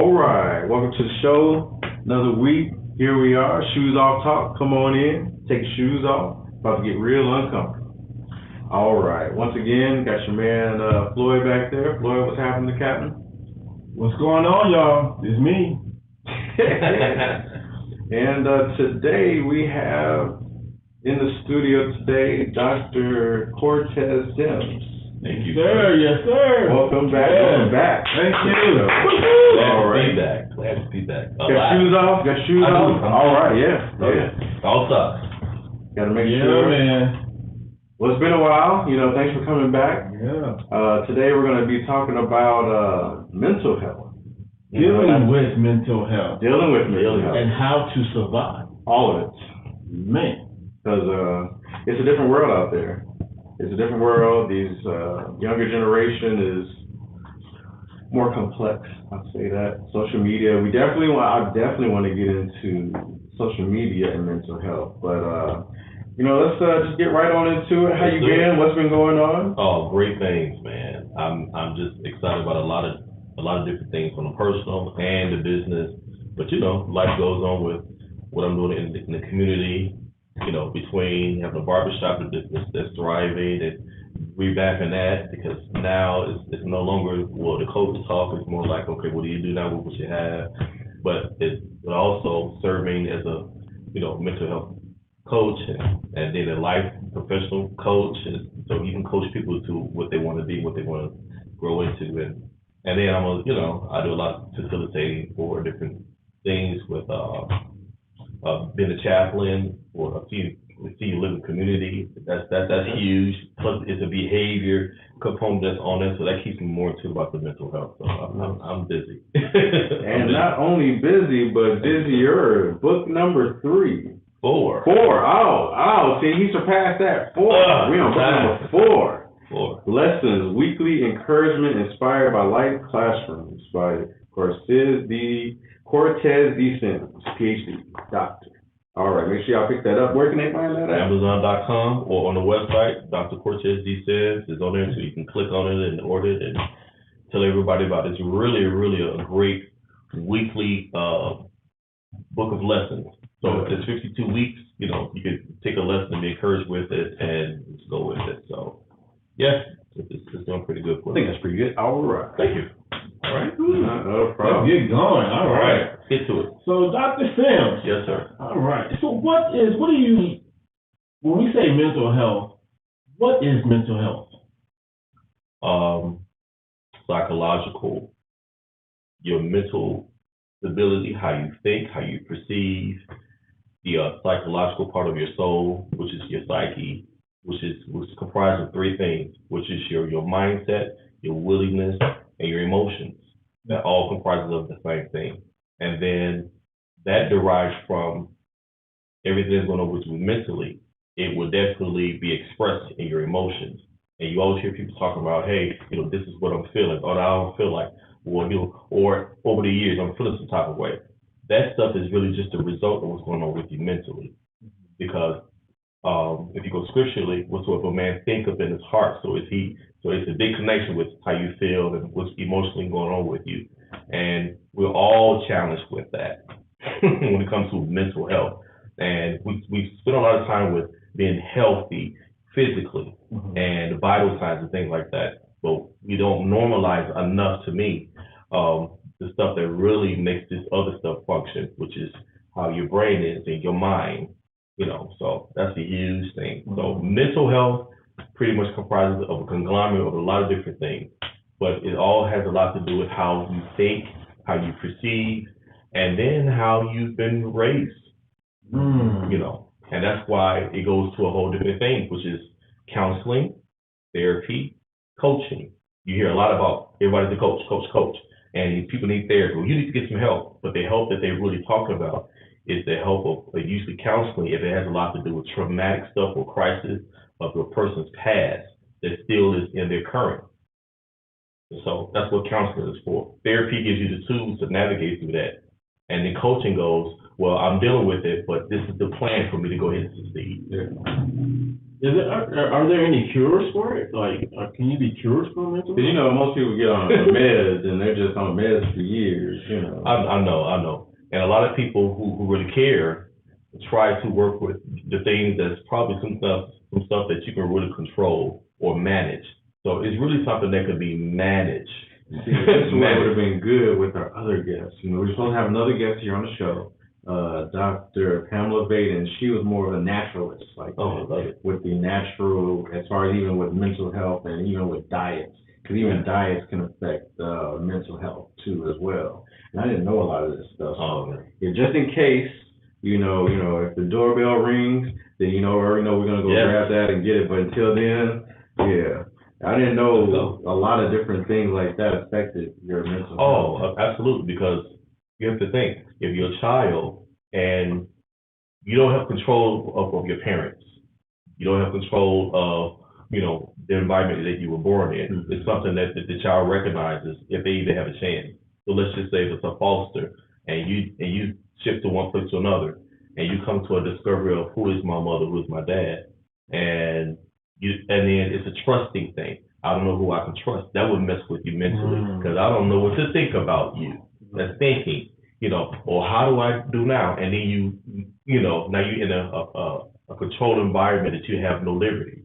All right, welcome to the show. Another week. Here we are. Shoes off talk. Come on in. Take your shoes off. About to get real uncomfortable. All right. Once again, got your man Floyd back there. Floyd, what's happening, Captain? What's going on, y'all? It's me. And today we have in the studio today Dr. Cortez D. Thank you, sir. Yes, sir. Welcome back. Yeah. Welcome back. Thank you. All right. Glad to be back. Got shoes off? Got shoes off? All right, yeah. All sucks. Got to make Yeah, sure. man. Well, it's been a while. Thanks for coming back. Yeah. Today we're going to be talking about mental health. Dealing with mental health. Dealing with mental health. And how to survive. All of it. Man. Because it's a different world out there. It's a different world. These younger generation is more complex. I'll say that. Social media. I definitely want to get into social media and mental health. But let's just get right on into it. How you been? What's been going on? Oh, great things, man. I'm just excited about a lot of different things from the personal and the business. But life goes on with what I'm doing in the community. Between having a barbershop business that's thriving and revamping that, because now it's no longer, the coach talk. It's more like, okay, what do you do now? What you have? But it's also serving as a, mental health coach and then a life professional coach. And so you can coach people to what they want to be, what they want to grow into. And then I do a lot of facilitating for different things with, being a chaplain for a senior living community. That's huge. Plus, it's a behavior component that's on it, so that keeps me more into about the mental health. So I'm busy. And not only busy, but busier. Book number 3. 4. Oh, see, he surpassed that. 4. We on book number 4. 4. Lessons, weekly encouragement inspired by life classrooms by Cortez D. Sims, PhD, doctor. All right, make sure y'all pick that up. Where can they find that at? Amazon.com or on the website. Dr. Cortez D Sims is on there, so you can click on it and order it and tell everybody about it. It's really, really a great weekly book of lessons. So if it's 52 weeks, you can take a lesson and be encouraged with it and just go with it. So, yeah, it's doing pretty good for me. I think that's pretty good. All right. Thank you. All right. No problem. Let's get going. All right. Get to it. So, Dr. Sims. Yes, sir. All right. So when we say mental health, what is mental health? Psychological, your mental stability, how you think, how you perceive, the psychological part of your soul, which is your psyche, which is comprised of 3 things, which is your mindset, your willingness, and your emotions. That all comprises of the same thing. And then that derives from everything that's going on with you mentally. It will definitely be expressed in your emotions. And you always hear people talking about, hey, this is what I'm feeling, or I don't feel like, or over the years, I'm feeling some type of way. That stuff is really just a result of what's going on with you mentally. Because if you go scripturally, whatsoever a man think of in his heart, so it's a big connection with how you feel and what's emotionally going on with you. And we're all challenged with that when it comes to mental health. And we spend a lot of time with being healthy physically and the vital signs and things like that. But we don't normalize enough, to me, the stuff that really makes this other stuff function, which is how your brain is and your mind. So that's a huge thing. So mental health pretty much comprises of a conglomerate of a lot of different things, but it all has a lot to do with how you think, how you perceive, and then how you've been raised. And that's why it goes to a whole different thing, which is counseling, therapy, coaching. You hear a lot about everybody's a coach, and people need therapy. Well, you need to get some help, but the help that they really talk about is the help of usually counseling if it has a lot to do with traumatic stuff or crisis of a person's past that still is in their current. So that's what counseling is for. Therapy gives you the tools to navigate through that. And then coaching goes, well, I'm dealing with it, but this is the plan for me to go ahead and succeed. Are there any cures for it? Like, can you be cured from mental Because, health? most people get on meds, and they're just on meds for years, I know. And a lot of people who really care try to work with the things that's probably some stuff that you can really control or manage. So it's really something that could be managed. See, this would have been good with our other guests. We're supposed to have another guest here on the show, Dr. Pamela Vaden. She was more of a naturalist, with the natural, as far as even with mental health and even with diets, because even diets can affect mental health too as well. And I didn't know a lot of this stuff. So just in case, if the doorbell rings, then already know we're gonna go grab that and get it. But until then, I didn't know a lot of different things like that affected your mental health. Oh, absolutely, because you have to think, if you're a child and you don't have control of your parents, you don't have control of, the environment that you were born in. Mm-hmm. It's something that the child recognizes if they even have a chance. So let's just say if it's a foster and you shift to one place to another and you come to a discovery of who is my mother, who is my dad, and then it's a trusting thing. I don't know who I can trust. That would mess with you mentally because I don't know what to think about you. That's thinking, or how do I do now? And then now you're in a controlled environment that you have no liberty.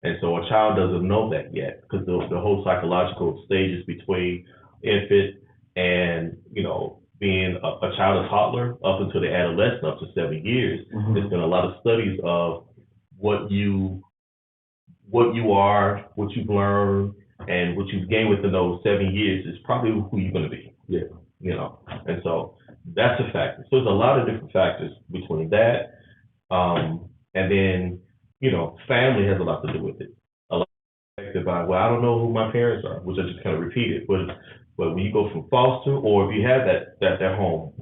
And so a child doesn't know that yet because the whole psychological stages between infant and, being a child, a toddler, up until the adolescent, up to 7 years. Mm-hmm. There's been a lot of studies of what you are, what you've learned, and what you've gained within those 7 years is probably who you're going to be. Yeah. And so that's a factor. So there's a lot of different factors between that. And then, family has a lot to do with it. A lot affected by, I don't know who my parents are, which I just kind of repeated. But when you go from foster, or if you have that home,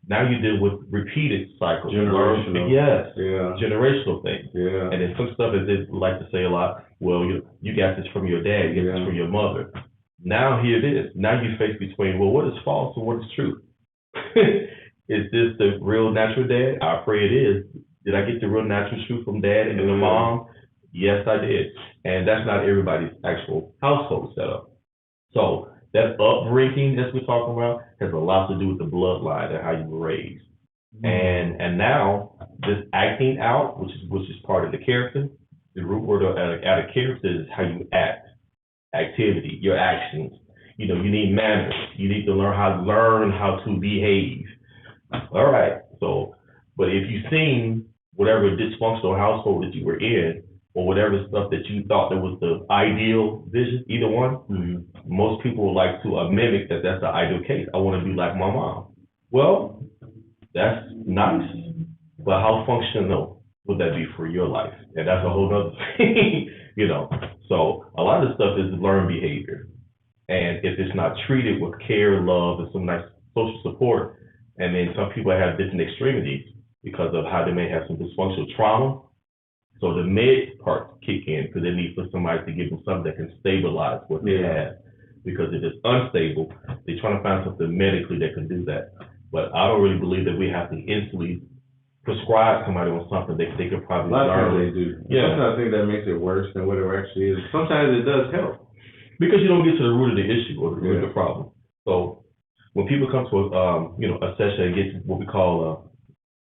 now you deal with repeated cycles. Generational. Yes. Yeah. Generational things. Yeah. And then some stuff, as they like to say a lot, you got this from your dad, you got this from your mother. Now here it is. Now you face between, what is false and what is true? Is this the real natural dad? I pray it is. Did I get the real natural truth from dad and the mom? Yes, I did. And that's not everybody's actual household setup. So that upbringing, as we're talking about, has a lot to do with the bloodline and how you were raised. Mm-hmm. And now this acting out, which is part of the character, the root word out of character is how you act, activity, your actions. You need manners. You need to learn how to behave. All right. So, but if you've seen whatever dysfunctional household that you were in, or whatever stuff that you thought that was the ideal vision, either one, most people would like to mimic that. That's the ideal case. I want to be like my mom. Well, that's nice, but how functional would that be for your life? And that's a whole other thing, So a lot of this stuff is learned behavior. And if it's not treated with care, love, and some nice social support, and then some people have different extremities because of how they may have some dysfunctional trauma. So the med part kick in because they need for somebody to give them something that can stabilize what they have. Because if it's unstable, they're trying to find something medically that can do that. But I don't really believe that we have to instantly prescribe somebody on something that they could probably learn. A lot of times they do. Yeah. Sometimes I think that makes it worse than what it actually is. Sometimes it does help. Because you don't get to the root of the issue or the root of the problem. So when people come to a session and get what we call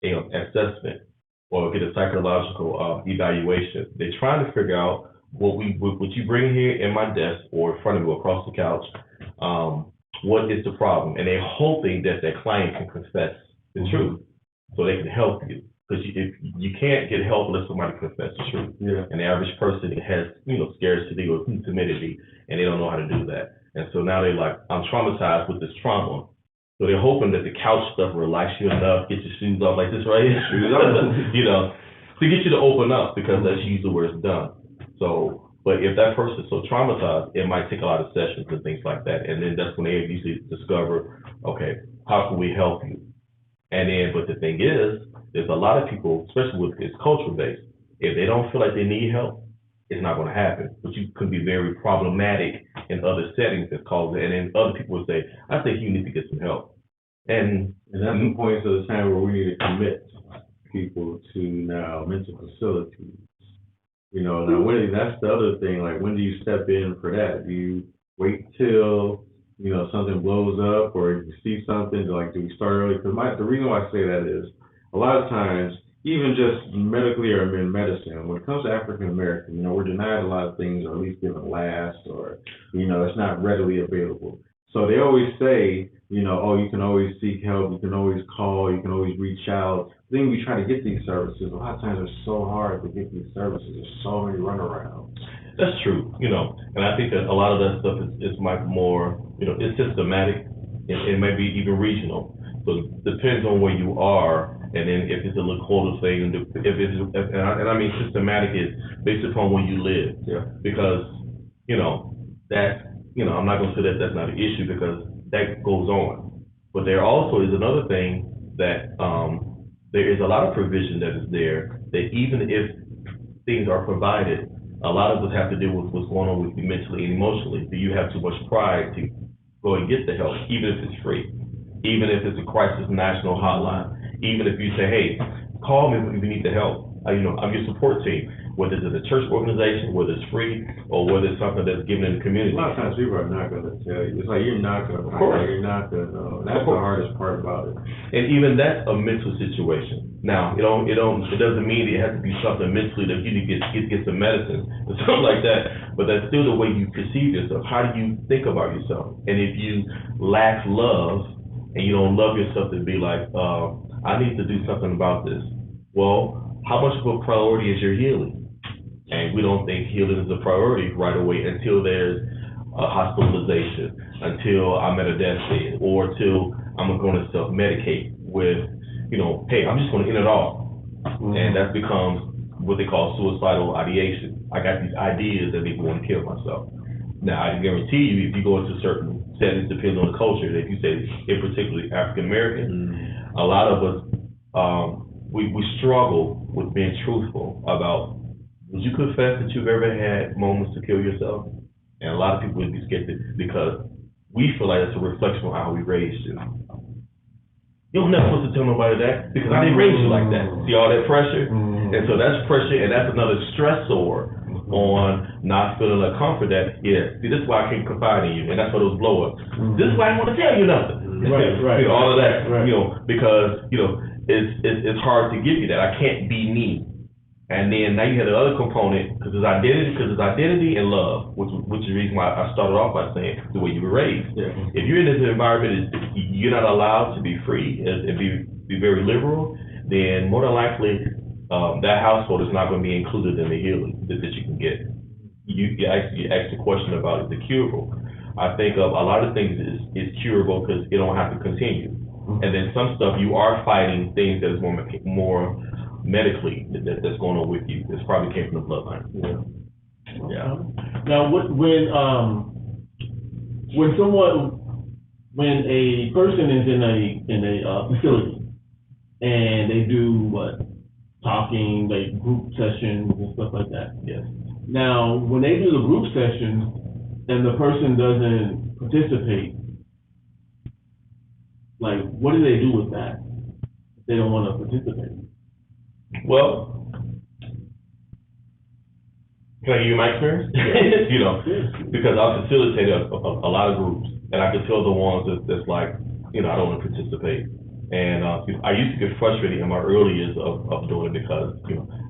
a assessment, or get a psychological evaluation, they're trying to figure out what you bring here in my desk or in front of me across the couch. What is the problem? And they're hoping that their client can confess the truth, so they can help you. Because you can't get help unless somebody confesses the truth. Yeah. And the average person has scarcity or timidity, and they don't know how to do that. And so now they're like, I'm traumatized with this trauma. So they're hoping that the couch stuff will relax you enough, get your shoes off like this right here, to get you to open up, because that's usually where it's done. So, but if that person's so traumatized, it might take a lot of sessions and things like that. And then that's when they usually discover, okay, how can we help you? And then, but the thing is, there's a lot of people, especially with it's culture based, if they don't feel like they need help, it's not going to happen. But you could be very problematic in other settings that cause it. And then other people would say, I think you need to get some help. And that's the point of the time where we need to commit people to now mental facilities Now that's the other thing. Like, when do you step in for that? Do you wait till something blows up, or you see something? Do we start early? Because the reason why I say that is a lot of times, even just medically or in medicine, when it comes to African American, we're denied a lot of things, or at least given last, or it's not readily available. So they always say, oh, you can always seek help, you can always call, you can always reach out. Then we try to get these services. A lot of times it's so hard to get these services. There's so many runarounds. That's true, and I think that a lot of that stuff is like more, it's systematic. It may be even regional. So it depends on where you are, and then if it's a Lakota thing, and I mean systematic is based upon where you live. Yeah. Because, that, I'm not gonna say that that's not an issue, because that goes on. But there also is another thing that, there is a lot of provision that is there, that even if things are provided, a lot of us have to deal with what's going on with you mentally and emotionally. Do you have too much pride to go and get the help, even if it's free, even if it's a crisis national hotline, even if you say, hey, call me if you need the help. I'm your support team, whether it's a church organization, whether it's free, or whether it's something that's given in the community. A lot of times people are not going to tell you. It's like, you're not going to find out. You're not going to know. That's the hardest part about it. And even that's a mental situation. Now, it doesn't mean it has to be something mentally that you need to get some medicine or something like that, but that's still the way you perceive yourself. How do you think about yourself? And if you lack love and you don't love yourself, to be like, I need to do something about this. Well, how much of a priority is your healing? And we don't think healing is a priority right away until there's a hospitalization, until I'm at a deathbed, or until I'm going to self-medicate with, hey, I'm just going to end it all. Mm-hmm. And that becomes what they call suicidal ideation. I got these ideas that they want to kill myself. Now, I can guarantee you, if you go into certain settings, depending on the culture, that you say, in particularly African American, a lot of us, we struggle with being truthful about, would you confess that you've ever had moments to kill yourself? And a lot of people would be skeptical, because we feel like it's a reflection on how we raised you. You're never supposed to tell nobody that, because I didn't raise you like that. See all that pressure? And so that's pressure, and that's another stressor on not feeling the comfort that, see, this is why I can't confide in you, and that's why those blow ups. This is why I don't want to tell you nothing. Right. All of that, because, it's hard to give you that. I can't be me. And then now you have the other component, because it's identity and love, which is the reason why I started off by saying the way you were raised. Yeah. If you're in this environment, you're not allowed to be free and be very liberal, then more than likely that household is not going to be included in the healing that you can get. You asked the question about, is it curable? I think a lot of things is curable because it don't have to continue. And then some stuff you are fighting things that is more medically that's going on with you. This probably came from the bloodline. Yeah. Now, when a person is in a facility and they do talking, like group sessions and stuff like that. Yes. Now, when they do the group sessions and the person doesn't participate, like, what do they do with that if they don't want to participate? Well, can I give you my experience? Because I've facilitated a lot of groups, and I can tell the ones that's like, I don't want to participate. And I used to get frustrated in my early years of doing it because,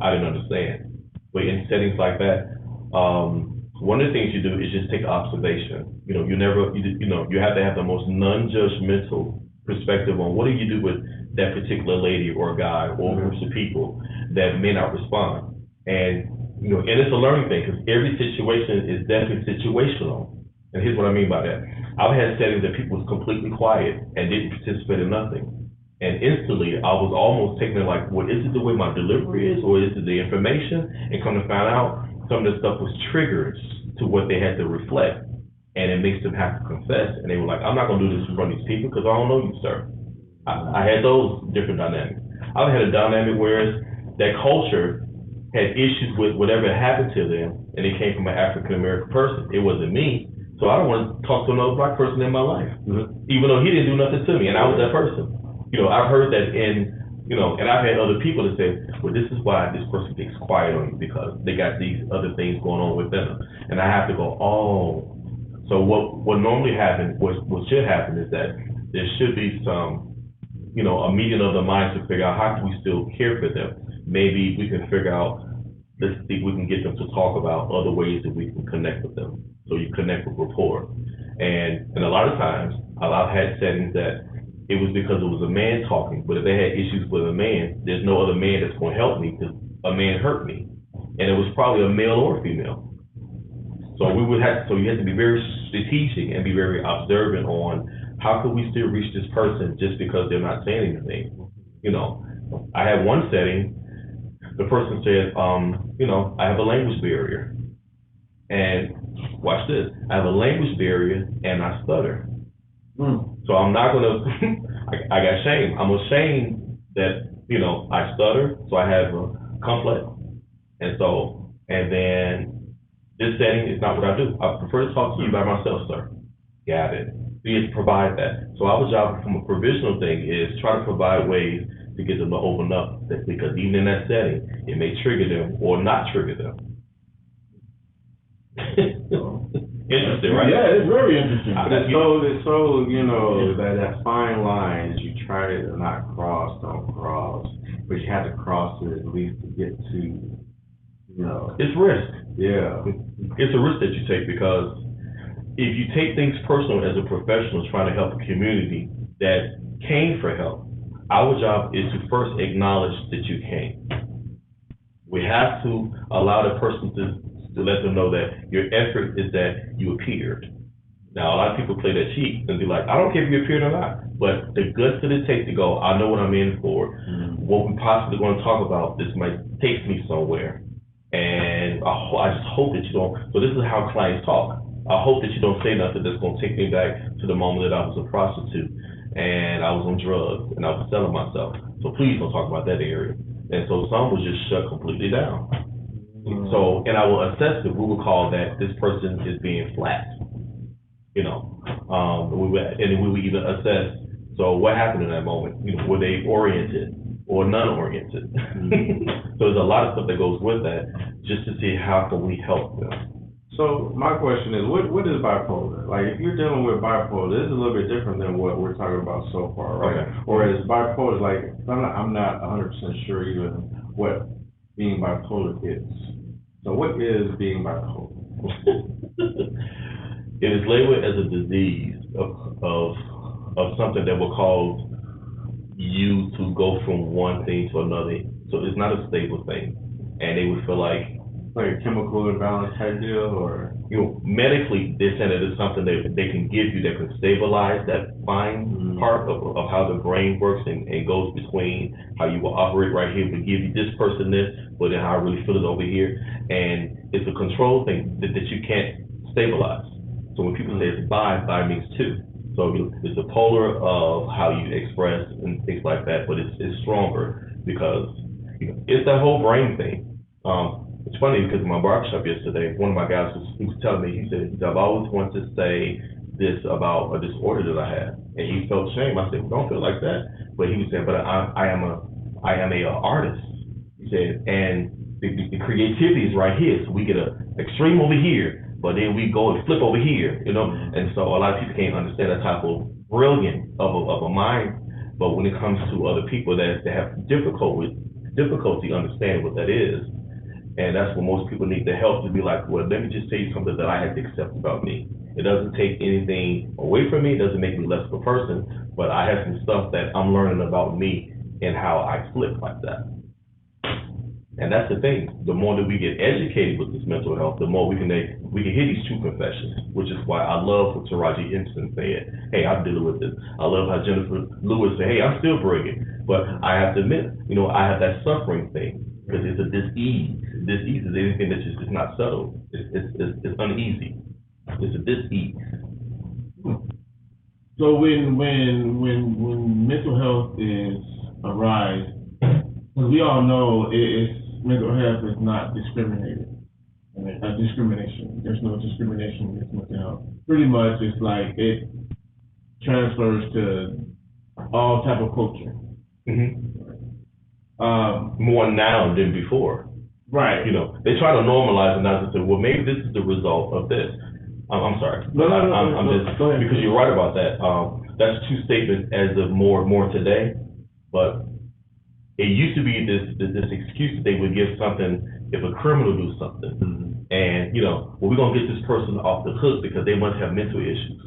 I didn't understand. But in settings like that, one of the things you do is just take observation. You have to have the most non-judgmental perspective on what do you do with that particular lady or guy or groups of people that may not respond. And it's a learning thing, because every situation is definitely situational. And here's what I mean by that. I've had settings that people was completely quiet and didn't participate in nothing. And instantly, I was almost taking it like, well, is it the way my delivery is, or is it the information? And come to find out, some of the stuff was triggers to what they had to reflect. And it makes them have to confess. And they were like, I'm not going to do this in front of these people because I don't know you, sir. I had those different dynamics. I've had a dynamic where that culture had issues with whatever happened to them, and it came from an African-American person. It wasn't me. So I don't want to talk to another Black person in my life, even though he didn't do nothing to me, and I was that person. I've heard that in And I've had other people that say, well, this is why this person gets quiet on you because they got these other things going on within them. And I have to go, oh. So what normally happens, what should happen is that there should be some, a meeting of the minds to figure out how can we still care for them. Maybe we can figure out, let's see if we can get them to talk about other ways that we can connect with them. So you connect with rapport. And a lot of times, I've had settings that it was because it was a man talking, but if they had issues with a man, there's no other man that's going to help me because a man hurt me. And it was probably a male or a female. So you have to be very strategic and be very observant on how could we still reach this person just because they're not saying anything. I had one setting, the person said, I have a language barrier. And watch this, I have a language barrier and I stutter. So I'm not gonna, I got shame. I'm ashamed that, I stutter, so I have a complex. And then this setting is not what I do. I prefer to talk to you by myself, sir. Got it. Please provide that. So our job from a provisional thing is try to provide ways to get them to open up, because even in that setting, it may trigger them or not trigger them. Interesting, right? Yeah, it's very interesting. It's so that fine line that you try to not cross, don't cross, but you have to cross it at least to get to, It's risk. Yeah. It's a risk that you take because if you take things personal as a professional trying to help a community that came for help, our job is to first acknowledge that you came. We have to allow the person to let them know that your effort is that you appeared. Now, a lot of people play that cheat and be like, I don't care if you appeared or not, but the guts that it takes to go, I know what I'm in for. What we possibly going to talk about, this might take me somewhere. And I just hope that you don't, so this is how clients talk. I hope that you don't say nothing that's going to take me back to the moment that I was a prostitute and I was on drugs and I was selling myself. So please don't talk about that area. And so some will just shut completely down. So, and I will assess it. We will call that this person is being flat. And we will even assess, so what happened in that moment? Were they oriented or non-oriented? So there's a lot of stuff that goes with that just to see how can we help them. So my question is, what is bipolar? Like, if you're dealing with bipolar, this is a little bit different than what we're talking about so far, right? Okay. Whereas bipolar is like, I'm not 100% sure even what being bipolar is. So what is being bipolar? It is labeled as a disease of something that will cause you to go from one thing to another. So it's not a stable thing, and they would feel like a chemical imbalance type deal, or medically they're saying that it's something that they can give you that can stabilize that fine part of how the brain works and goes between how you will operate right here, but give you this person this, but then how I really feel it over here, and it's a control thing that you can't stabilize. So when people say it's bi means two. So it's a polar of how you express and things like that, but it's stronger because it's that whole brain thing. It's funny because in my barbershop yesterday, one of my guys was telling me, he said, I've always wanted to say this about a disorder that I have, and he felt shame. I said, well, don't feel like that. But he was saying, but I am a artist. He said, and the creativity is right here. So we get a extreme over here, but then we go and flip over here, And so a lot of people can't understand that type of brilliance of a mind. But when it comes to other people that have difficulty understanding what that is, and that's what most people need the help to be like, well, let me just tell you something that I have to accept about me. It doesn't take anything away from me. It doesn't make me less of a person, but I have some stuff that I'm learning about me and how I flip like that. And that's the thing. The more that we get educated with this mental health, the more we can hear these true confessions, which is why I love what Taraji Henson said. Hey, I'm dealing with this. I love how Jennifer Lewis said, hey, I'm still bringing. But I have to admit, I have that suffering thing because it's a dis-ease. Dis-ease is anything that's just not settled. It's uneasy. It's a dis-ease. So when mental health is arise, because we all know mental health is not discriminated. Discrimination. There's no discrimination with mental health. Pretty much, it's like it transfers to all type of culture. More now than before. Right. You know, they try to normalize it now to say, well, maybe this is the result of this. I'm sorry. No, I'm no, just, go ahead. because you're right about that. That's two statements as of more today, but it used to be this excuse that they would give something if a criminal do something. Mm-hmm. And, you know, well, we're going to get this person off the hook because they must have mental issues.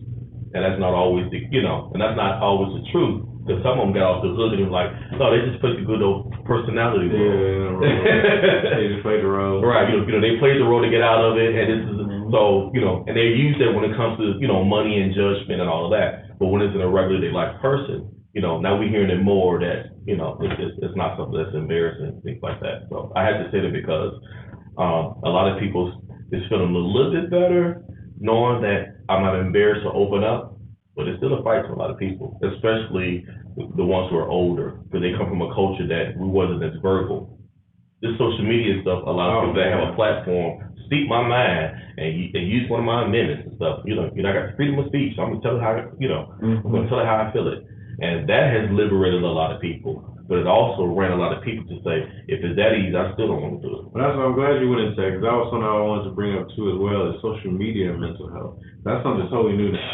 And that's not always and that's not always the truth. Because some of them got off the hook and they were like, no, they just played the good old personality role. Yeah, they just played the role. Right, you know, they played the role to get out of it, and this is, so, you know, and they use that when it comes to, you know, money and judgment and all of that. But when it's in a regular day life person, you know, now we're hearing it more that, you know, it's not something that's embarrassing, things like that. So I had to say that because a lot of people is feeling a little bit better knowing that I'm not embarrassed to open up, but it's still a fight for a lot of people, especially the ones who are older, because they come from a culture that we wasn't as verbal. This social media stuff allows people to have a platform, speak my mind, and use one of my amendments and stuff. You know, I got freedom of speech. So I'm gonna tell her how, I'm gonna tell her how I feel it, and that has liberated a lot of people. But it also ran a lot of people to say, if it's that easy, I still don't want to do it. Well, that's what I'm glad you went into that, because that was something I wanted to bring up too as well, is social media and mental health. That's something totally new now.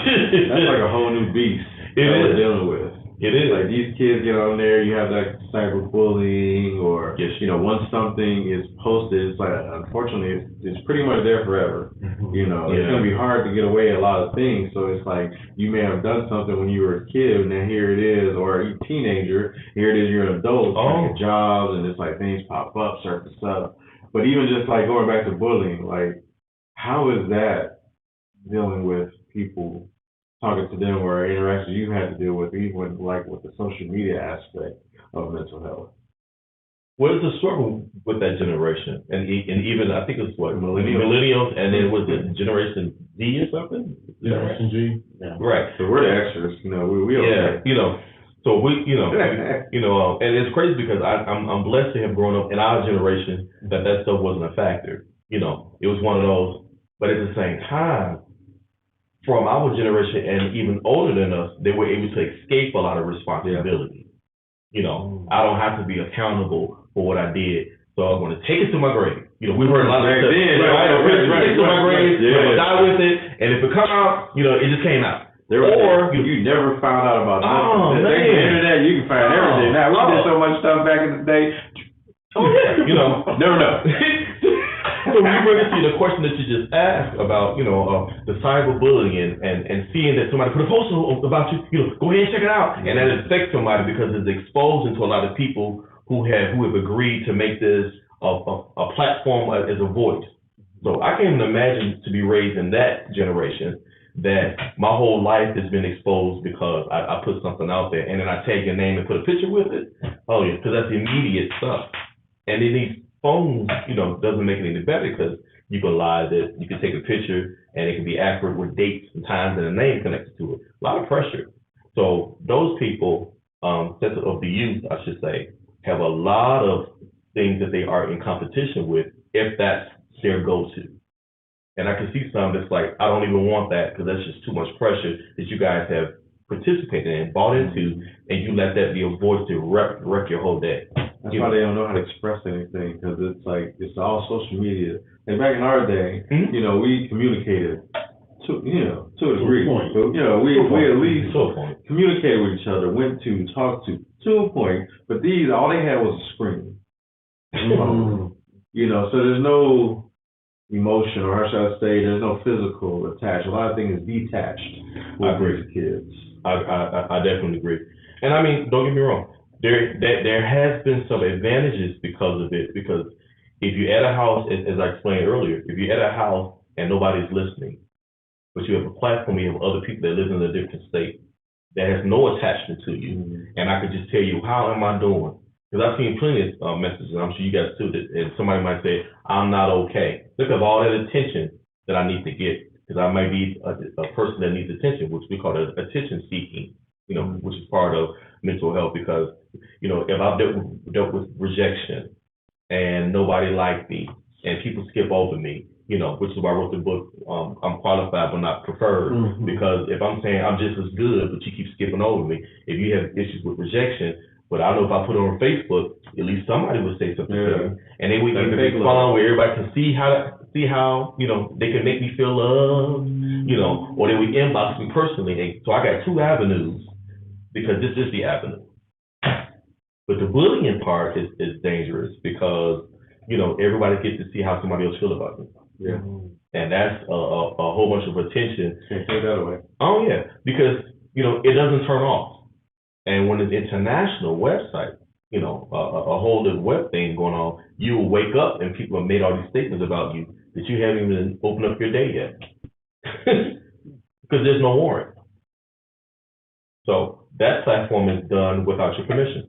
That's like a whole new beast we're dealing with. It is. Like these kids get on there, you have that cyberbullying, or you know, once something is posted, it's like, unfortunately, it's pretty much there forever. You know, it's gonna be hard to get away a lot of things. So it's like you may have done something when you were a kid, and then here it is, or a teenager, here it is, you're an adult, trying to get jobs, and it's like things pop up, surface up. But even just like going back to bullying, like how is that dealing with people? Talking to them or interactions you had to deal with, even like with the social media aspect of mental health. What is the struggle with that generation? And even, I think it's what, millennials, and then was it Generation Z or something? Generation G? Yeah. Right. So we're the extras, you know, we okay. You know, so and it's crazy because I'm blessed to have grown up in our generation that stuff wasn't a factor. You know, it was one of those, but at the same time, from our generation and even older than us, they were able to escape a lot of responsibility. You know, I don't have to be accountable for what I did, so I'm going to take it to my grave. You know, we heard a lot of stuff. Take it to my grave, I'm going to die with it, and if it come out, you know, it just came out. You never found out about nothing. Thanks to the internet, you can find everything. Now, we did so much stuff back in the day. Oh, yeah. You know, never know. So when you bring it to the question that you just asked about, you know, the cyberbullying and seeing that somebody put a post about you, you know, go ahead and check it out, and that affects somebody because it's exposing to a lot of people who have agreed to make this a platform as a voice. So I can't even imagine to be raised in that generation that my whole life has been exposed because I put something out there, and then I tag your name and put a picture with it. Oh yeah, because that's immediate stuff, and it needs. Phones, you know, doesn't make it any better because you can lie that you can take a picture and it can be accurate with dates and times and a name connected to it. A lot of pressure. So those people, of the youth, I should say, have a lot of things that they are in competition with if that's their go-to. And I can see some that's like, I don't even want that because that's just too much pressure that you guys have participated in, bought into, and you let that be a voice to wreck your whole day. That's why they don't know how to express anything, because it's like, it's all social media. And back in our day, you know, we communicated to a degree. But, you know, we at least communicated with each other, went to, talked to a point, but all they had was a screen. You know, so there's no emotion, or how should I say, there's no physical attached. A lot of things is detached with these kids. I definitely agree. And I mean, don't get me wrong. There has been some advantages because of it, because if you're at a house, as I explained earlier, if you're at a house and nobody's listening, but you have a platform, you have other people that live in a different state that has no attachment to you, and I could just tell you, how am I doing? Because I've seen plenty of messages, and I'm sure you guys too, and somebody might say, I'm not okay. Look at all that attention that I need to get, because I might be a person that needs attention, which we call attention seeking, you know, which is part of mental health, because, you know, if I've dealt with rejection and nobody liked me and people skip over me, you know, which is why I wrote the book, I'm qualified but not preferred, because if I'm saying I'm just as good but you keep skipping over me, if you have issues with rejection, But I know if I put it on Facebook, at least somebody would say something to me. And then we That can could make be fun where everybody can see how, you know, they can make me feel loved, you know, or they would inbox me personally. And so I got two avenues because this is the avenue. But the bullying part is dangerous because, you know, everybody gets to see how somebody else feel about me. Yeah. And that's a whole bunch of attention. Can't take that away. Oh yeah, because, you know, it doesn't turn off. And when it's international website, you know, a whole little web thing going on, you will wake up and people have made all these statements about you that you haven't even opened up your day yet. Because there's no warrant. So that platform is done without your permission.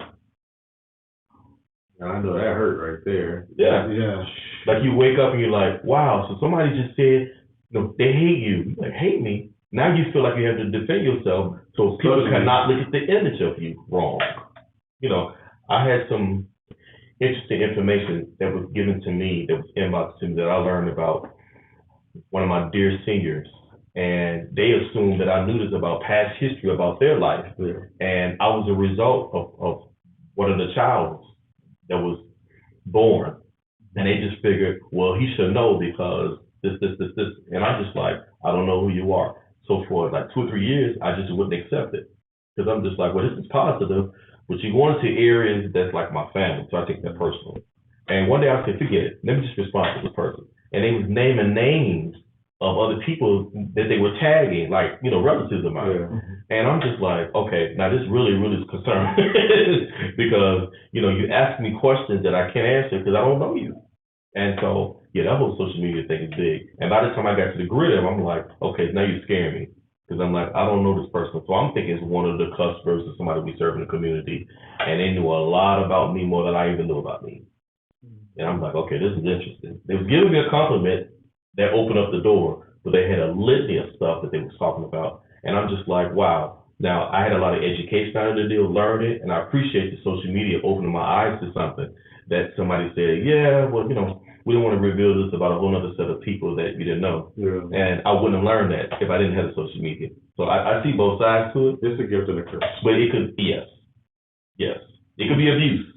I know that hurt right there. Yeah. Yeah. Like you wake up and you're like, wow, so somebody just said, you know, they hate you. You're like, hate me? Now you feel like you have to defend yourself so people cannot look at the image of you wrong. You know, I had some interesting information that was given to me, that was inboxed to me, that I learned about one of my dear seniors. And they assumed that I knew this about past history about their life. Yeah. And I was a result of one of the child that was born. And they just figured, well, he should know because this. And I'm just like, I don't know who you are. So for like 2 or 3 years, I just wouldn't accept it. Because I'm just like, well, this is positive, but you're going to areas that's like my family, so I take that personally. And one day I said, forget it, let me just respond to this person. And they was naming names of other people that they were tagging, like, you know, relatives of mine. Yeah. And I'm just like, okay, now this really is concerning because, you know, you ask me questions that I can't answer because I don't know you. And so, yeah, that whole social media thing is big. And by the time I got to the grid, I'm like, okay, now you're scaring me. Because I'm like, I don't know this person. So I'm thinking it's one of the customers or somebody we serve in the community. And they knew a lot about me, more than I even knew about me. And I'm like, okay, this is interesting. They was giving me a compliment that opened up the door, but they had a litany of stuff that they was talking about. And I'm just like, wow. Now, I had a lot of education out of the deal, learned it, and I appreciate the social media opening my eyes to something that somebody said, yeah, well, you know, we don't want to reveal this about a whole other set of people that you didn't know. Yeah. And I wouldn't have learned that if I didn't have the social media. So I see both sides to it. It's a gift and a curse. But it could, yes. It could be abuse.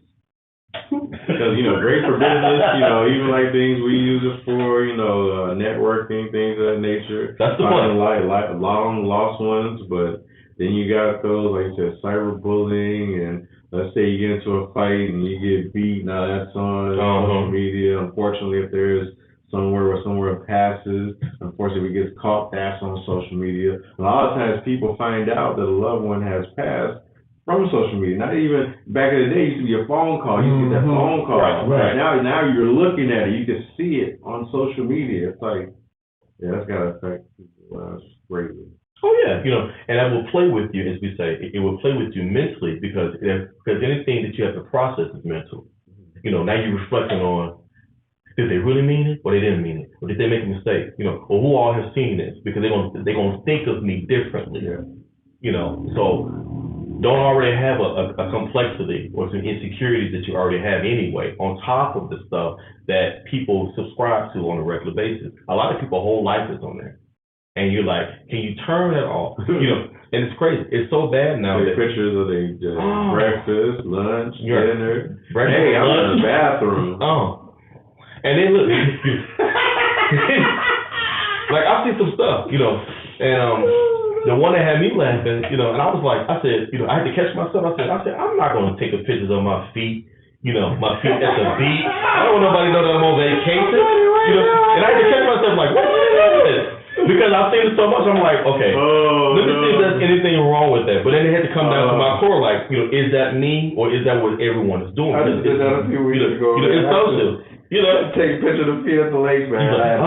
Because, you know, great for business, you know, even like things we use it for, you know, networking, things of that nature. That's the point. Like long lost ones, but then you got those, like you said, cyberbullying, and let's say you get into a fight and you get beat, now that's on social media. Unfortunately, if there's somewhere passes, unfortunately, it gets caught, that's on social media. A lot of times people find out that a loved one has passed from social media. Not even, back in the day, it used to be a phone call. You get that phone call. Right. Now you're looking at it. You can see it on social media. It's like, yeah, that's got to affect people's lives greatly. Oh yeah, you know, and that will play with you, as we say. It will play with you mentally because anything that you have to process is mental. You know, now you're reflecting on, did they really mean it, or they didn't mean it, or did they make a mistake? You know, or who all have seen this? Because they're gonna think of me differently. Yeah. You know, so don't already have a complexity or some insecurities that you already have anyway, on top of the stuff that people subscribe to on a regular basis. A lot of people's whole life is on there. And you're like, can you turn that off? You know, and it's crazy. It's so bad now. Take pictures of their breakfast, lunch, dinner. Breakfast, hey, I'm lunch. in the bathroom. And then look, like I see some stuff, you know, and the one that had me laughing, you know, and I was like, I said, you know, I had to catch myself. I said, I'm not going to take a pictures of my feet. You know, my feet at the beach. I don't want nobody to know that I'm on vacation. You know, and I had to catch myself like, what is this? Because I've seen it so much, I'm like, okay, let me see if there's anything wrong with that. But then it had to come down to my core, like, you know, is that me or is that what everyone is doing? I just did that a few weeks ago. You know, it's social. You know, take a picture of the feet at the lake, man. Like,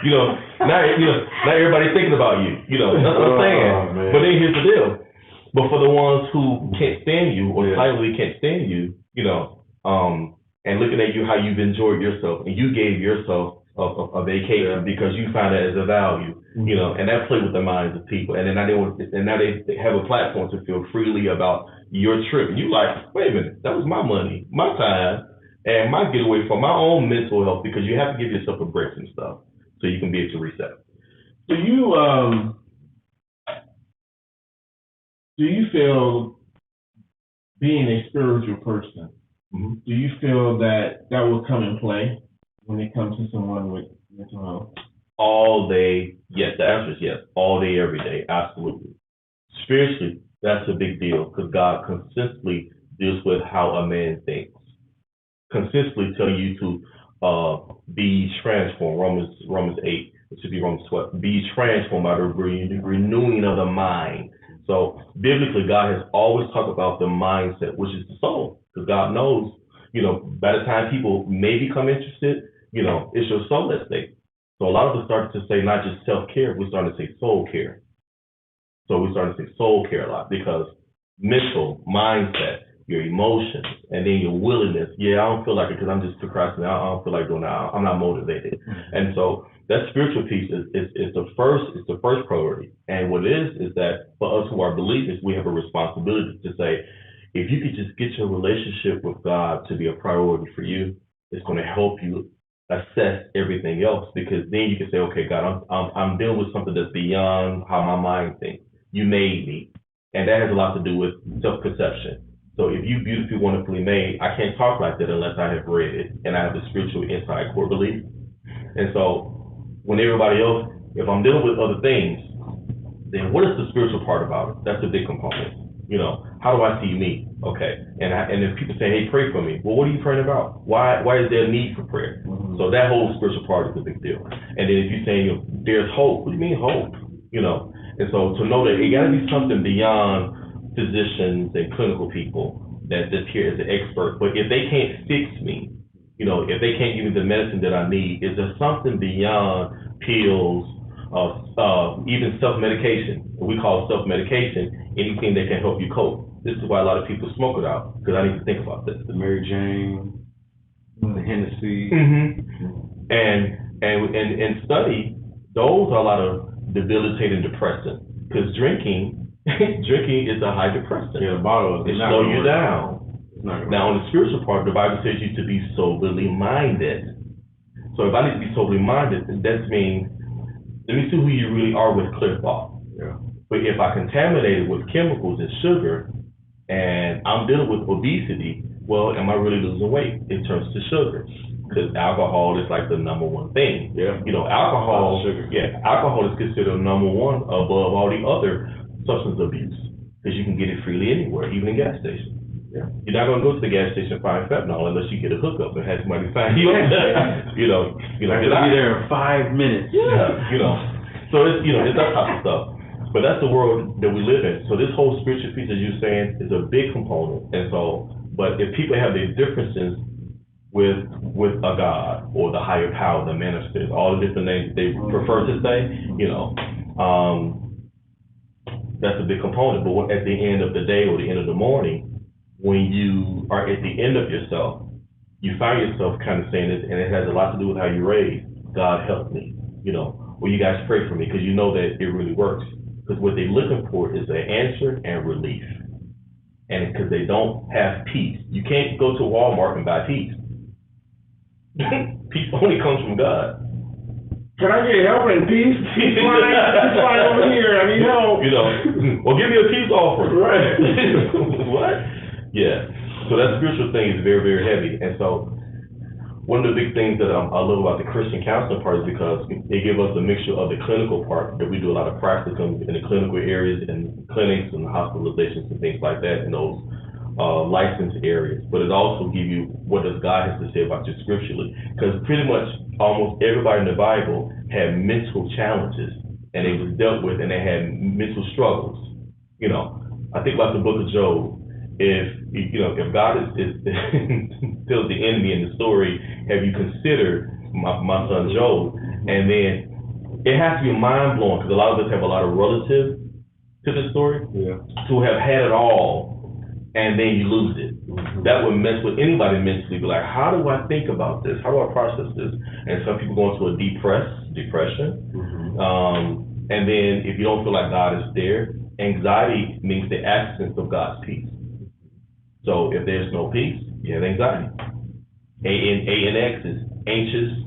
you know, now everybody's thinking about you. You know, that's what I'm saying. Man. But then here's the deal. But for the ones who can't stand you or slightly can't stand you, you know, and looking at you how you've enjoyed yourself and you gave yourself a vacation because you find that as a value, you know, and that played with the minds of people. And then now they have a platform to feel freely about your trip. And you like, wait a minute, that was my money, my time, and my getaway for my own mental health, because you have to give yourself a break and stuff so you can be able to reset. Do you feel being a spiritual person, do you feel that will come in play when it comes to someone with mental health? All day, yes. The answer is yes. All day, every day, absolutely. Spiritually, that's a big deal because God consistently deals with how a man thinks. Consistently telling you to be transformed. Romans 8, it should be Romans 12. Be transformed by the renewing of the mind. So biblically, God has always talked about the mindset, which is the soul, because God knows, by the time people may become interested, it's your soul at stake. So a lot of us started to say not just self-care, we started to say soul care. So we started to say soul care a lot because mental, mindset, your emotions, and then your willingness. Yeah, I don't feel like it because I'm just procrastinating. I don't feel like doing that. I'm not motivated. And so that spiritual piece is the first priority. And what it is that for us who are believers, we have a responsibility to say, if you could just get your relationship with God to be a priority for you, it's going to help you assess everything else, because then you can say, okay, God, I'm dealing with something that's beyond how my mind thinks. You made me, and that has a lot to do with self-perception. So if you beautifully, wonderfully made, I can't talk like that unless I have read it and I have the spiritual inside core belief. And so when everybody else, if I'm dealing with other things, then what is the spiritual part about it? That's a big component. How do I see me? Okay. And if people say, hey, pray for me. Well, what are you praying about? Why is there a need for prayer? So that whole spiritual part is a big deal. And then if you're saying there's hope, what do you mean hope? And so to know that it got to be something beyond physicians and clinical people that's here as an expert. But if they can't fix me, if they can't give me the medicine that I need, is there something beyond pills, even self-medication? We call self-medication anything that can help you cope. This is why a lot of people smoke it out, because I need to think about this. The Mary Jane, the Hennessy. And study, those are a lot of debilitating depressants, because drinking is a high depressant. Yeah, the bottle it slows you down. Now, on the spiritual part, the Bible says you to be soberly minded. So if I need to be soberly minded, that means let me see who you really are with clear thought. Yeah. But if I contaminate it with chemicals and sugar, and I'm dealing with obesity, well, am I really losing weight in terms of sugar? Because alcohol is like the number one thing. Yeah. Alcohol is considered number one above all the other substance abuse, because you can get it freely anywhere, even in gas stations. Yeah. You're not going to go to the gas station and find fentanyl unless you get a hookup and have somebody find you. You'll be there in 5 minutes. Yeah. So it's that type of stuff. But that's the world that we live in. So this whole spiritual piece, as you're saying, is a big component. And so, but if people have their differences with a God or the higher power, the ministers, all the different names they prefer to say, that's a big component. But at the end of the day or the end of the morning, when you are at the end of yourself, you find yourself kind of saying this, and it has a lot to do with how you raised. God help me, or you guys pray for me, because you know that it really works. Because what they're looking for is an answer and relief. And because they don't have peace. You can't go to Walmart and buy peace. Peace only comes from God. Can I get help and peace? Peace line over here. I need help. Well, give me a peace offering. Right. What? Yeah. So that spiritual thing is very, very heavy. And so one of the big things that I love about the Christian counseling part is because they give us a mixture of the clinical part, that we do a lot of practicum in the clinical areas and clinics and hospitalizations and things like that in those licensed areas. But it also gives you what does God has to say about you scripturally. Because pretty much almost everybody in the Bible had mental challenges, and they was dealt with, and they had mental struggles. I think about the book of Job. If God is still the enemy in the story, have you considered my son Job? And then it has to be mind blowing, because a lot of us have a lot of relatives to the story who have had it all, and then you lose it. That would mess with anybody mentally. Be like, how do I think about this? How do I process this? And some people go into a depression. And then if you don't feel like God is there, anxiety means the absence of God's peace. So if there's no peace, you have anxiety. ANX is anxious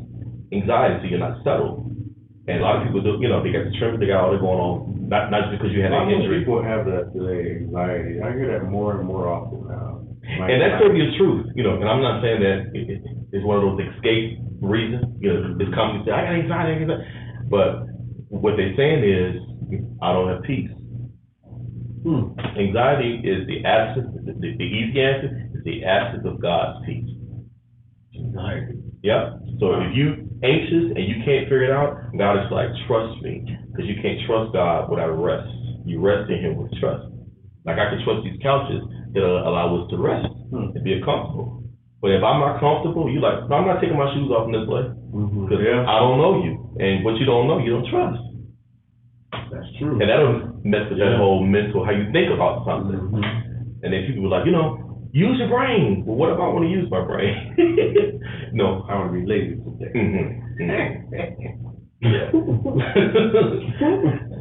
anxiety, so you're not settled. And a lot of people do, you know, they got the tremors, they got all that going on, not just because you had an injury. People have that today, anxiety. I hear that more and more often now. And that's certainly the truth, you know, and I'm not saying that it's one of those escape reasons, you know, this company say, I got anxiety, but what they're saying is, I don't have peace. Anxiety is the absence, the easy answer is the absence of God's peace. Anxiety. Yep. So if you anxious and you can't figure it out, God is like, trust me, because you can't trust God without rest. You rest in Him with trust. Like I can trust these couches that'll allow us to rest and be comfortable. But if I'm not comfortable, you like, no, I'm not taking my shoes off in this way because I don't know you, and what you don't know, you don't trust. That's true. And that'll mess with that whole mental, how you think about something. And then people are like, you know, use your brain. Well, what if I want to use my brain? No, I want to be lazy today. Yeah.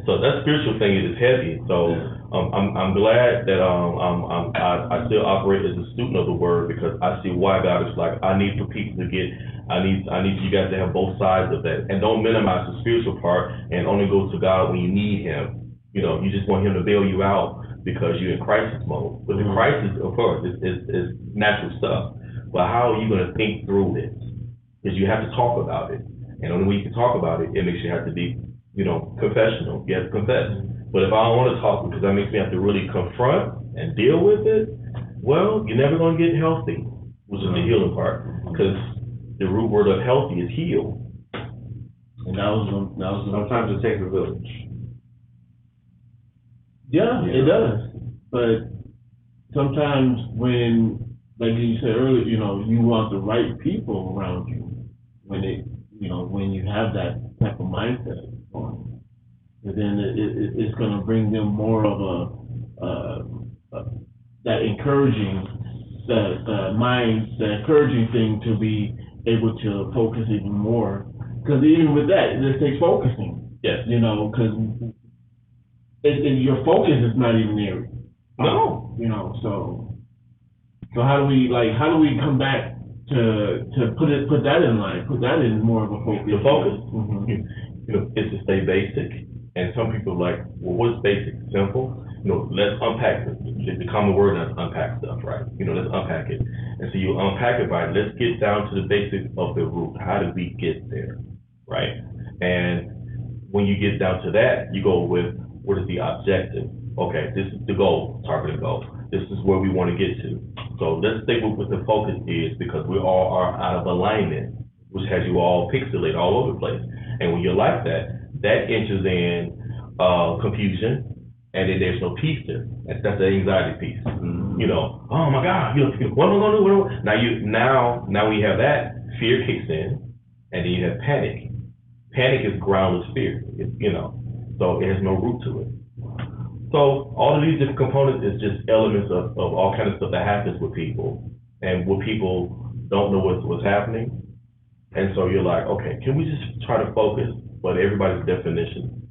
So that spiritual thing is heavy. So I'm glad that I still operate as a student of the word, because I see why God is like, I need for people to get, I need you guys to have both sides of that, and don't minimize the spiritual part and only go to God when you need Him. You know, you just want Him to bail you out because you're in crisis mode. But the crisis, of course, is natural stuff. But how are you going to think through this? Because you have to talk about it. And only way you can talk about it, it makes you have to be, you know, confessional. You have to confess. But if I don't want to talk because that makes me have to really confront and deal with it, well, you're never going to get healthy, which is the healing part. Because the root word of healthy is heal. And that was Sometimes it takes a village. Yeah, it does. But sometimes when, like you said earlier, you know, you want the right people around you when it, you know, when you have that type of mindset on, and then it's going to bring them more of that encouraging, the encouraging thing to be able to focus even more. Because even with that, it takes focusing. Yes. You know, because your focus is not even there. No. You know, so how do we come back to put that in line, put that in more of a focus? The focus, you know, is to stay basic. And some people are like, well, what's basic? Simple. You know, let's unpack it. The common word is unpack stuff, right? You know, let's unpack it. And so you unpack it by, let's get down to the basics of the root. How did we get there, right? And when you get down to that, you go with, what is the objective? Okay, this is the goal, targeted goal. This is where we want to get to. So let's stay with what the focus is, because we all are out of alignment, which has you all pixelated all over the place. And when you're like that, that enters in confusion, and then there's no peace there. That's the anxiety piece. You know, oh my God, you know, what am I gonna do? Now we have that, fear kicks in, and then you have panic. Panic is groundless fear, you know, so it has no root to it. So all of these different components is just elements of all kinds of stuff that happens with people, and where people don't know what's happening. And so you're like, okay, can we just try to focus? But everybody's definition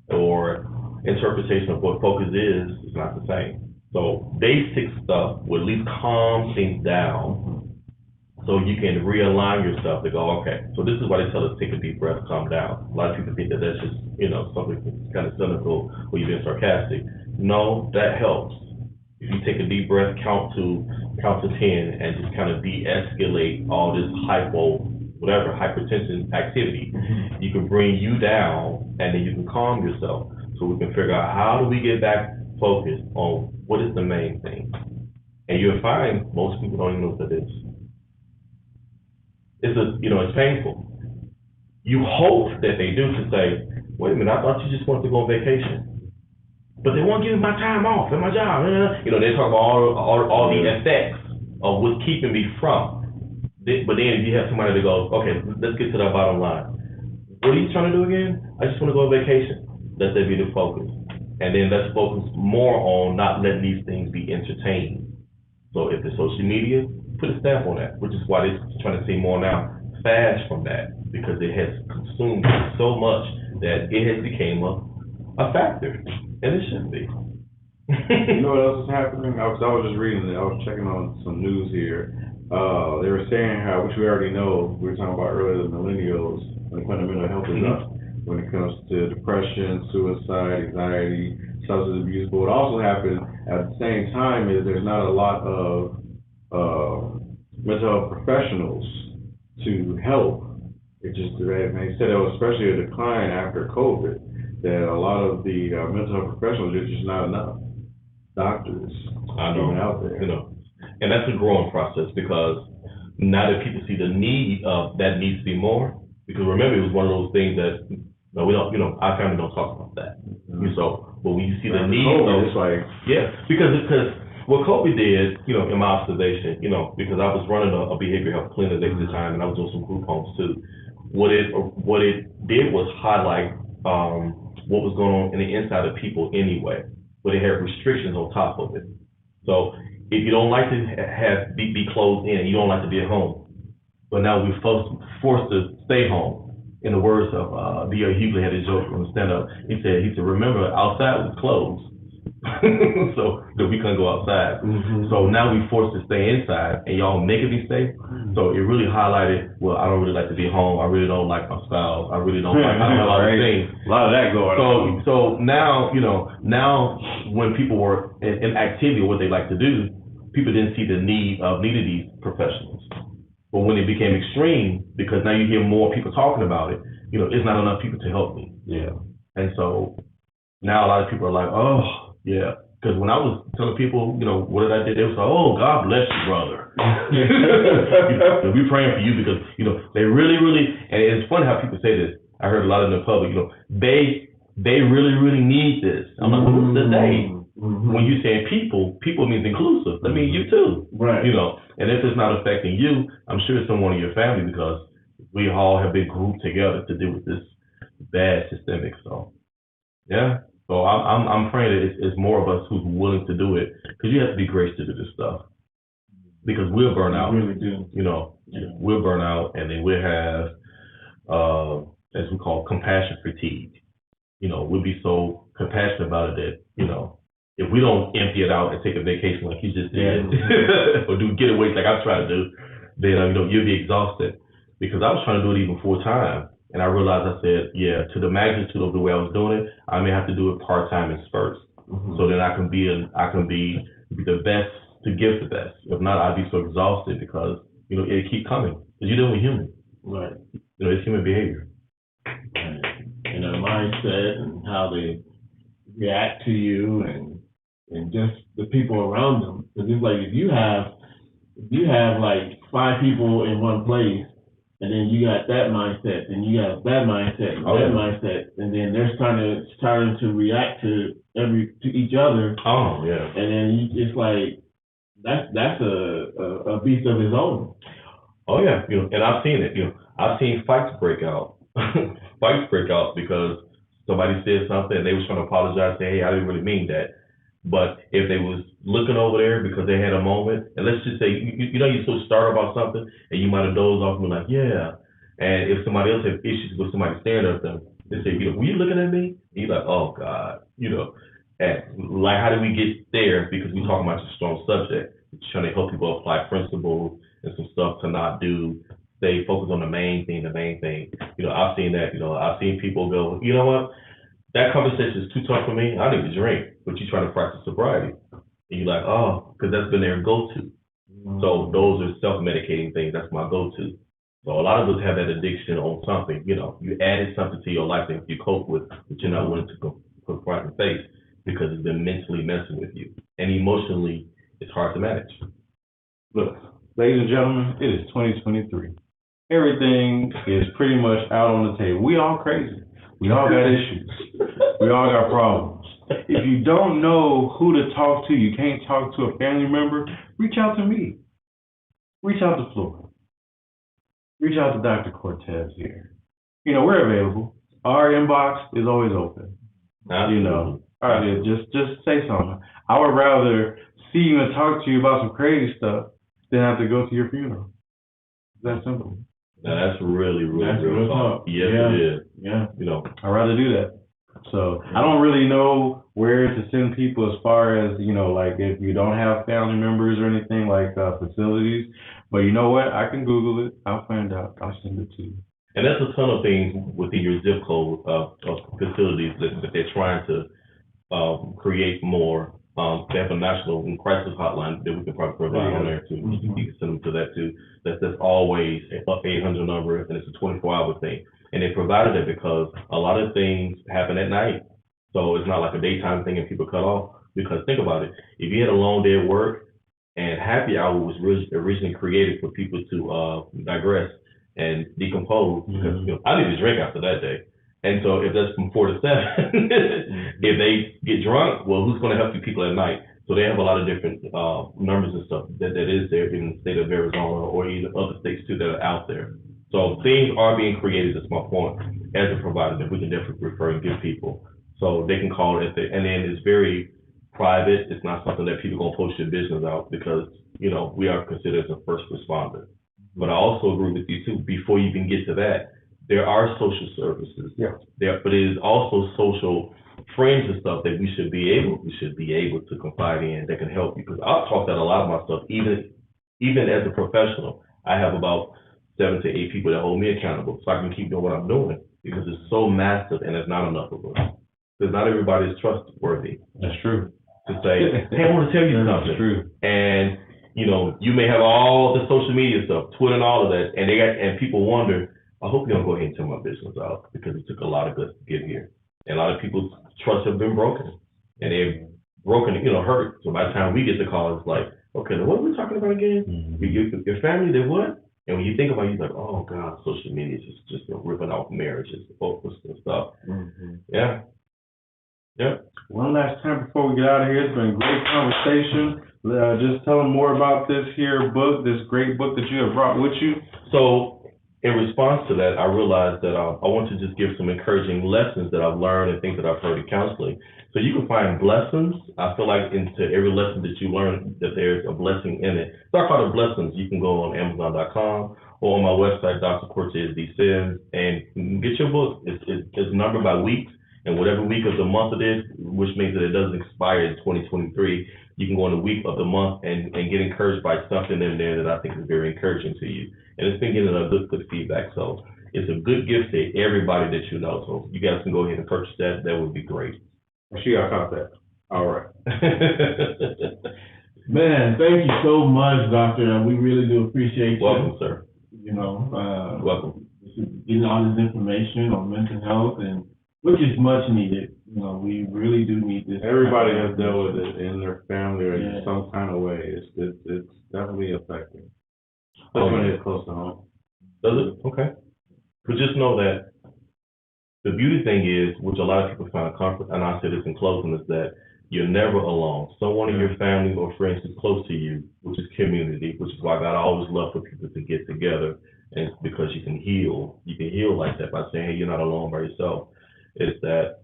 or interpretation of what focus is not the same. So basic stuff will at least calm things down, so you can realign yourself to go, okay, so this is why they tell us take a deep breath, calm down. A lot of people think that that's just, you know, something that's kind of cynical or you're being sarcastic. No, that helps. If you take a deep breath, count to 10, and just kind of de-escalate all this hypertension activity, you can bring you down, and then you can calm yourself, so we can figure out how do we get back focused on what is the main thing. And you'll find most people don't even know what that is. It's painful. You hope that they do, to say, wait a minute, I thought you just wanted to go on vacation, but they won't give me my time off and my job. You know, they talk about all the effects of what's keeping me from. But then if you have somebody that goes, okay, let's get to that bottom line. What are you trying to do again? I just want to go on vacation. Let that be the focus. And then let's focus more on not letting these things be entertained. So if it's social media, put a stamp on that, which is why they're trying to say more now, fast from that, because it has consumed so much that it has become a factor, and it shouldn't be. You know what else is happening? I was just reading it. I was checking on some news here. They were saying how, which we already know, we were talking about earlier, the millennials, when the mental health is up. when it comes to depression, suicide, anxiety, substance abuse. But what also happens at the same time is there's not a lot of mental health professionals to help. It just, they said it was especially a decline after COVID, that a lot of the mental health professionals, there's just not enough doctors even out there. And that's a growing process because now that people see the need of that needs to be more, because remember it was one of those things that we don't, our family don't talk about that. So, but when you see the need of, it's like, because what COVID did, in my observation, because I was running a behavioral health clinic at the time and I was doing some group homes too. What it did was highlight what was going on in the inside of people anyway, but it had restrictions on top of it. So if you don't like to be closed in, you don't like to be at home, but now we're forced to stay home. In the words of D.L. Hughley had a joke on the stand-up. He said, remember, outside was closed, so that we couldn't go outside. So now we're forced to stay inside, and y'all making me stay. So it really highlighted, well, I don't really like to be home. I really don't like my spouse. I really don't like, I don't have a lot of things. A lot of that going on. So now, now when people were in activity or what they like to do, people didn't see the need of these professionals. But when it became extreme, because now you hear more people talking about it, it's not enough people to help me. Yeah. And so now a lot of people are like, oh, yeah. Because when I was telling people, what did I do? They was like, oh, God bless you, brother. We're praying for you because, they really, really, and it's funny how people say this. I heard a lot in the public, they really, really need this. I'm like, who's the they? When you say people means inclusive. That means you too. Right. And if it's not affecting you, I'm sure it's someone in your family because we all have been grouped together to deal with this bad systemic. So, yeah. So I'm praying that it's more of us who's willing to do it because you have to be graced to do this stuff because we'll burn out. You really do. We'll burn out and then we'll have, as we call compassion fatigue. We'll be so compassionate about it that, if we don't empty it out and take a vacation like you just did, or do getaways like I'm trying to do, then you'll be exhausted. Because I was trying to do it even full time, and I realized I said, to the magnitude of the way I was doing it, I may have to do it part time in spurts, so then I can be the best to give the best. If not, I'd be so exhausted because it keep coming. Because you're dealing with human, right? It's human behavior, and their mindset and how they react to you and just the people around them. Because it's like if you have like 5 people in one place, and then you got that mindset, and you got that mindset, and that mindset, and then they're starting to react to each other. Oh yeah. And then it's like that's a beast of his own. Oh yeah, and I've seen it. I've seen fights break out. Because somebody said something and they was trying to apologize, say, hey, I didn't really mean that. But if they was looking over there because they had a moment, and let's just say, you're so startled about something, and you might have dozed off and be like, yeah. And if somebody else has issues with somebody staring at them, they say, were you looking at me? And you're like, oh God, And like, how did we get there? Because we're talking about a strong subject. We're trying to help people apply principles and some stuff to not do. Stay focused on the main thing. I've seen that. I've seen people go, you know what? That conversation is too tough for me. I need to drink, but you're trying to practice sobriety. And you're like, oh, because that's been their go-to. So those are self-medicating things. That's my go-to. So a lot of us have that addiction on something. You added something to your life that you cope with, but you're not willing to confront and face because it's been mentally messing with you. And emotionally, it's hard to manage. Look, ladies and gentlemen, it is 2023. Everything is pretty much out on the table. We all crazy. We all got issues. We all got problems. If you don't know who to talk to, you can't talk to a family member, reach out to me. Reach out to Flora. Reach out to Dr. Cortez here. We're available. Our inbox is always open. All right, just say something. I would rather see you and talk to you about some crazy stuff than have to go to your funeral. It's that simple. Now that's really, really real talk. Yes, yeah. It is. Yeah. I'd rather do that. So I don't really know where to send people as far as, like if you don't have family members or anything like facilities. But you know what? I can Google it. I'll find out. I'll send it to you. And that's a ton of things within your zip code of facilities that they're trying to create more. They have a national crisis hotline that we can probably provide on there too. You can send them to that too. That's always an 800 number, and it's a 24-hour thing. And they provided it because a lot of things happen at night. So it's not like a daytime thing and people cut off. Because think about it, if you had a long day at work and happy hour was originally created for people to digress and decompose, because I need a drink after that day. And so if that's from 4 to 7, if they get drunk, well, who's going to help you people at night? So they have a lot of different numbers and stuff that is there in the state of Arizona or even other states too that are out there. So things are being created, that's my point, as a provider that we can definitely refer and give people. So they can call it, and then it's very private. It's not something that people gonna post your business out because, you know, we are considered as a first responder. But I also agree with you too, before you even get to that, there are social services. Yeah. There, but it is also social friends and stuff that we should be able to confide in that can help you. Because I've talked out a lot of my stuff, even as a professional. I have about 7 to 8 people that hold me accountable so I can keep doing what I'm doing because it's so massive and there's not enough of us. Because not everybody is trustworthy. That's true. To say, hey, I want to tell you something. That's true. And, you know, you may have all the social media stuff, Twitter and all of that, and people wonder, I hope you don't go ahead and tell my business out because it took a lot of guts to get here. And a lot of people's trust have been broken. And they've broken, you know, hurt. So by the time we get the call, it's like, okay, what are we talking about again? Your family did what? And when you think about it, you're like, oh, God, social media is just ripping off marriages, focus and stuff. Yeah. Yep. One last time before we get out of here, it's been a great conversation. Just tell them more about this here book, this great book that you have brought with you. So in response to that, I realized that I want to just give some encouraging lessons that I've learned and things that I've heard in counseling. So you can find blessings. I feel like into every lesson that you learn that there's a blessing in it. So I call it blessings. You can go on Amazon.com or on my website, Dr Cortez D, and get your book. It's numbered by weeks. And whatever week of the month it is, which means that it doesn't expire in 2023, you can go in the week of the month and get encouraged by something in there that I think is very encouraging to you. And it's been getting a good feedback. So it's a good gift to everybody that you know. So you guys can go ahead and purchase that. That would be great. She got contact. All right. Man, thank you so much, Doctor. We really do appreciate you. Welcome, sir. You know, welcome. Getting all this information on mental health and which is much needed. You know, we really do need this. Everybody has dealt with it in their family or in some kind of way. It's definitely affecting. Especially when it's close to home. Does it? Okay. But just know that the beauty thing is, which a lot of people find comfort, and I say this in closing, is that you're never alone. Someone in your family or friends is close to you, which is community, which is why God always loves for people to get together, and it's because you can heal. You can heal like that by saying, hey, you're not alone by yourself. It's that,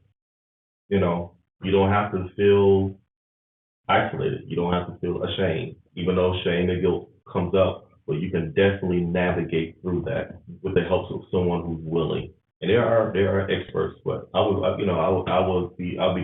you know, you don't have to feel isolated. You don't have to feel ashamed, even though shame and guilt comes up. But you can definitely navigate through that with the help of someone who's willing. And there are experts, but I'll be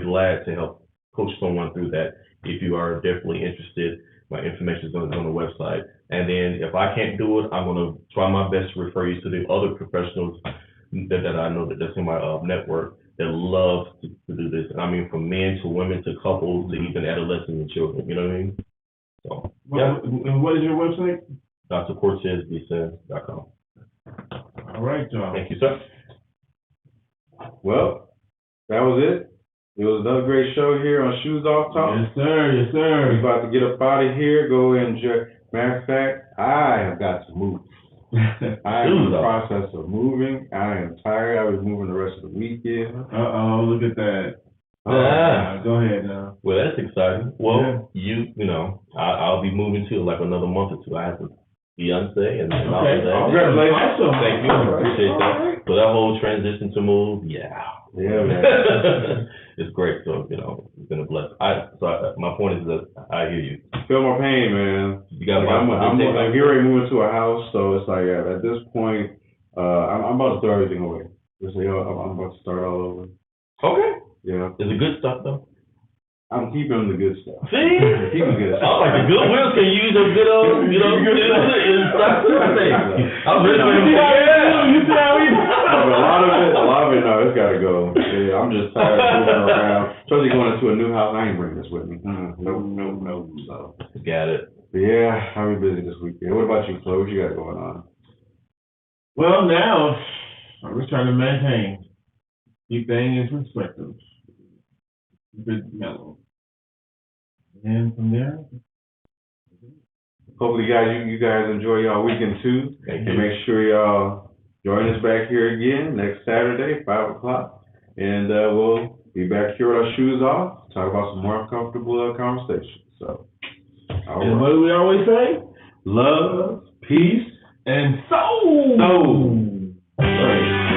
glad to help coach someone through that if you are definitely interested. My information is on the website. And then if I can't do it, I'm going to try my best to refer you to the other professionals that I know that's in my network that love to do this. And I mean, from men to women to couples to even adolescents and children. You know what I mean? So, yeah. And what is your website? DrCortezD.com. All right, John. Thank you, sir. Well, that was it. It was another great show here on Shoes Off Talk. Yes, sir. Yes, sir. We're about to get up out of here. Go enjoy. Matter of fact, I have got to move. I am in the process of moving. I am tired. I was moving the rest of the weekend. Look at that. Go ahead now. Well, that's exciting. Well, you know, I'll be moving to like another month or two. I have to Beyonce and all of that. Congratulations. Awesome. Thank you. I appreciate that. So that whole transition to move, yeah, man. It's great. So, you know, it's been a blessing. My point is that I hear you. Feel my pain, man. You got I'm getting ready to move into a house, so it's like at this point, I'm about to throw everything away. Just I'm about to start all over. Okay. Yeah. Is it good stuff though? I'm keeping the good stuff. See? Keeping good I stuff. was like, the Goodwill can use a good old, you know, I'm really You see how we But a lot of it, no, it's gotta go. Yeah, I'm just tired of moving around. Especially going into a new house, I ain't bringing this with me. No. So, Got it. but yeah, I'll be busy this weekend. What about you, Flo? What you got going on? Well, now, I'm just trying to maintain, keep things in perspective, keep it mellow. And from there, Hopefully, guys, you guys enjoy y'all weekend too. Thank And you. make sure y'all join us back here again next Saturday, 5 o'clock. And we'll be back here with our shoes off, talk about some more uncomfortable conversations. So, all and right. what do we always say? Love, peace, And soul. soul. Right.